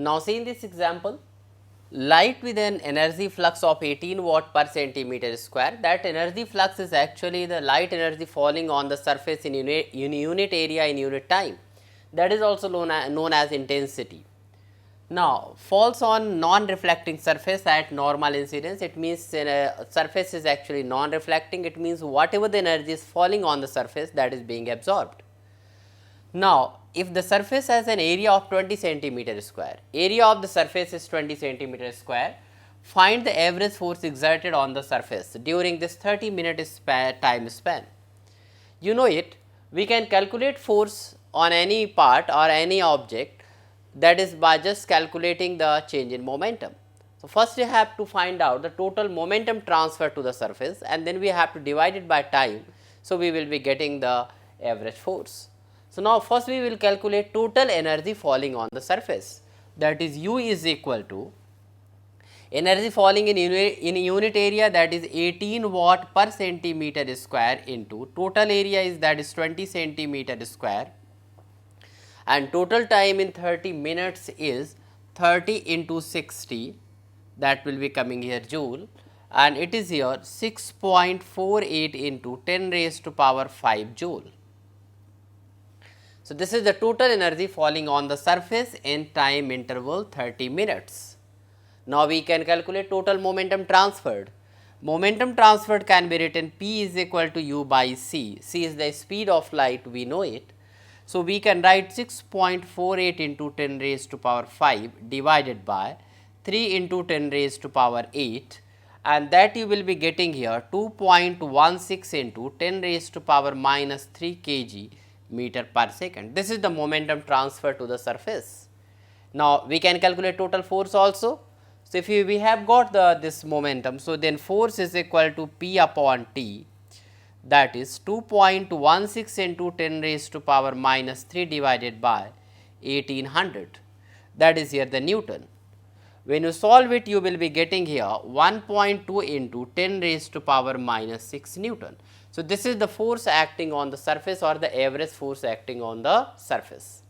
Now see in this example, light with an energy flux of 18 watt per centimeter square. That energy flux is actually the light energy falling on the surface in unit area in unit time. That is also known as intensity. Now, falls on non-reflecting surface at normal incidence. It means surface is actually non-reflecting. It means whatever the energy is falling on the surface, that is being absorbed. Now, if the surface has an area of 20 centimeter square, area of the surface is 20 centimeter square, find the average force exerted on the surface during this 30-minute time span. You know it, we can calculate force on any part or any object, that is by just calculating the change in momentum. So, first we have to find out the total momentum transfer to the surface, and then we have to divide it by time. So, we will be getting the average force. So, now first we will calculate total energy falling on the surface, that is U is equal to energy falling in unit area, that is 18 watt per centimeter square into total area is, that is 20 centimeter square, and total time in 30 minutes is 30 into 60, that will be coming here joule, and it is here 6.48 into 10 raised to power 5 joule. So, this is the total energy falling on the surface in time interval 30 minutes. Now, we can calculate total momentum transferred. Momentum transferred can be written P is equal to U by C. C is the speed of light, we know it. So, we can write 6.48 into 10 raised to power 5 divided by 3 into 10 raised to power 8, and that you will be getting here 2.16 into 10 raised to power minus 3 kg meter per second. This is the momentum transfer to the surface. Now, we can calculate total force also. So, if we have got this momentum, so then force is equal to P upon T, that is 2.16 into 10 raised to power minus 3 divided by 1800, that is here the Newton. When you solve it, you will be getting here 1.2 into 10 raised to power minus 6 Newton. So, this is the force acting on the surface or the average force acting on the surface.